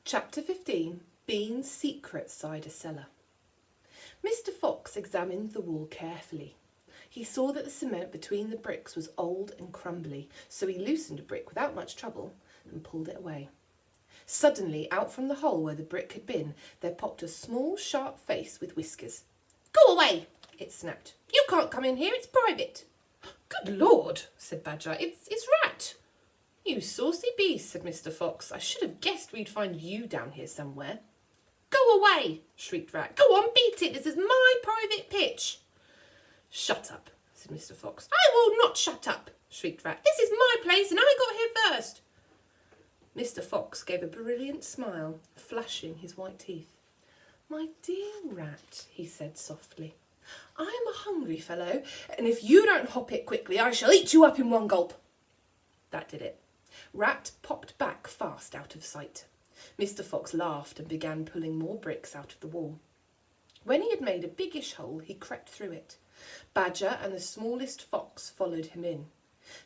Chapter 15. Bean's secret cider cellar. Mr. Fox examined the wall carefully. He saw that the cement between the bricks was old and crumbly, so he loosened a brick without much trouble and pulled it away. Suddenly, out from the hole where the brick had been, there popped a small, sharp face with whiskers. "Go away!" it snapped. "You can't come in here, it's private." "Good Lord," said Badger, it's Rat." "You saucy beast," said Mr. Fox. "I should have guessed we'd find you down here somewhere." "Go away," shrieked Rat. "Go on, beat it. This is my private pitch." "Shut up," said Mr. Fox. "I will not shut up," shrieked Rat. "This is my place and I got here first." Mr. Fox gave a brilliant smile, flashing his white teeth. "My dear Rat," he said softly, "I am a hungry fellow, and if you don't hop it quickly, I shall eat you up in one gulp." That did it. Rat popped back fast out of sight. Mr. Fox laughed and began pulling more bricks out of the wall. When he had made a biggish hole, he crept through it. Badger and the smallest fox followed him in.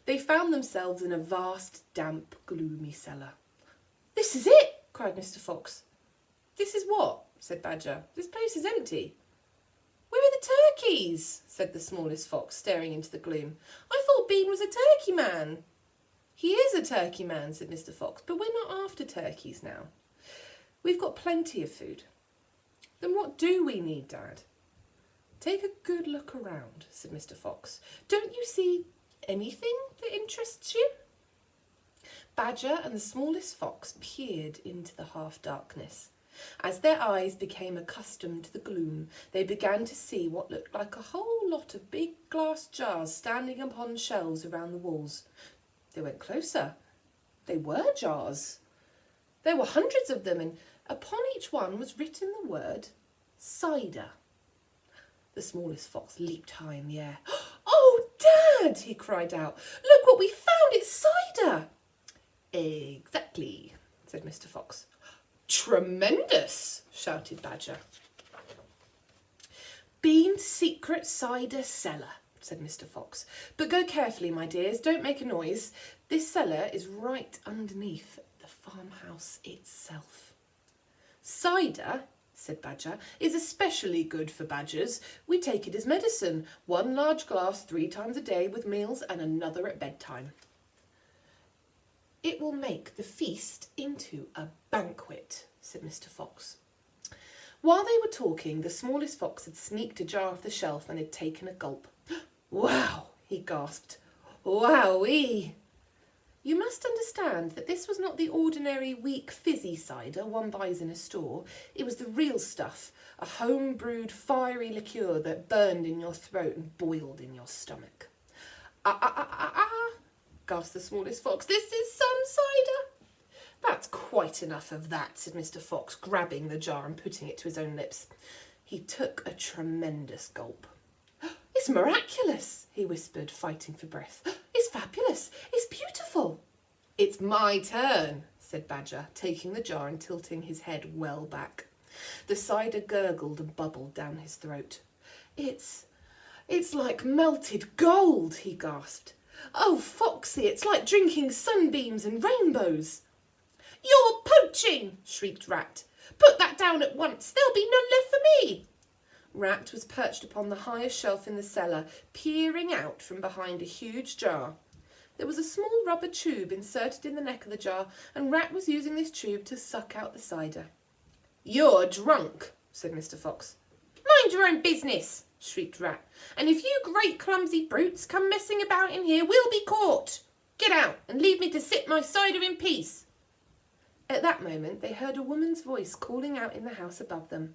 They found themselves in a vast, damp, gloomy cellar. "This is it!" cried Mr. Fox. "This is what?" said Badger. "This place is empty." "Where are the turkeys?" said the smallest fox, staring into the gloom. "I thought Bean was a turkey man." "He is a turkey man," said Mr. Fox, "but we're not after turkeys now. We've got plenty of food." "Then what do we need, Dad?" "Take a good look around," said Mr. Fox. "Don't you see anything that interests you?" Badger and the smallest fox peered into the half-darkness. As their eyes became accustomed to the gloom, they began to see what looked like a whole lot of big glass jars standing upon shelves around the walls. They went closer. They were jars. There were hundreds of them, and upon each one was written the word cider. The smallest fox leaped high in the air. "Oh, Dad!" he cried out. "Look what we found! It's cider!" "Exactly," said Mr. Fox. "Tremendous!" shouted Badger. "Bean's secret cider cellar," said Mr. Fox. "But go carefully, my dears, don't make a noise. This cellar is right underneath the farmhouse itself." "Cider," said Badger, "is especially good for badgers. We take it as medicine, 1 large glass 3 times a day with meals and another at bedtime." "It will make the feast into a banquet," said Mr. Fox. While they were talking, the smallest fox had sneaked a jar off the shelf and had taken a gulp. "Wow!" he gasped. "Wowee!" You must understand that this was not the ordinary weak fizzy cider one buys in a store. It was the real stuff, a home-brewed fiery liqueur that burned in your throat and boiled in your stomach. "Ah, gasped the smallest fox. "This is some cider." "That's quite enough of that," said Mr. Fox, grabbing the jar and putting it to his own lips. He took a tremendous gulp. "It's miraculous," he whispered, fighting for breath. "It's fabulous. It's beautiful." "It's my turn," said Badger, taking the jar and tilting his head well back. The cider gurgled and bubbled down his throat. It's like melted gold," he gasped. "Oh, Foxy, it's like drinking sunbeams and rainbows." "You're poaching!" shrieked Rat. "Put that down at once. There'll be none left for me." Rat was perched upon the highest shelf in the cellar, peering out from behind a huge jar. There was a small rubber tube inserted in the neck of the jar, and Rat was using this tube to suck out the cider. "You're drunk," said Mr. Fox. "Mind your own business," shrieked Rat. "And if you great clumsy brutes come messing about in here, we'll be caught. Get out and leave me to sip my cider in peace." At that moment they heard a woman's voice calling out in the house above them.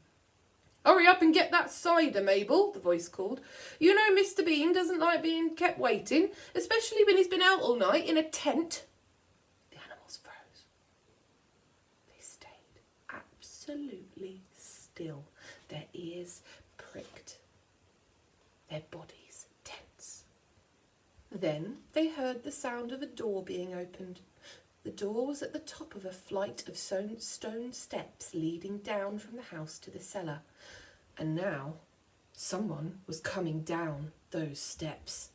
"Hurry up and get that cider, Mabel," the voice called. "You know Mr. Bean doesn't like being kept waiting, especially when he's been out all night in a tent." The animals froze. They stayed absolutely still, their ears pricked, their bodies tense. Then they heard the sound of a door being opened. The door was at the top of a flight of stone steps leading down from the house to the cellar. And now someone was coming down those steps.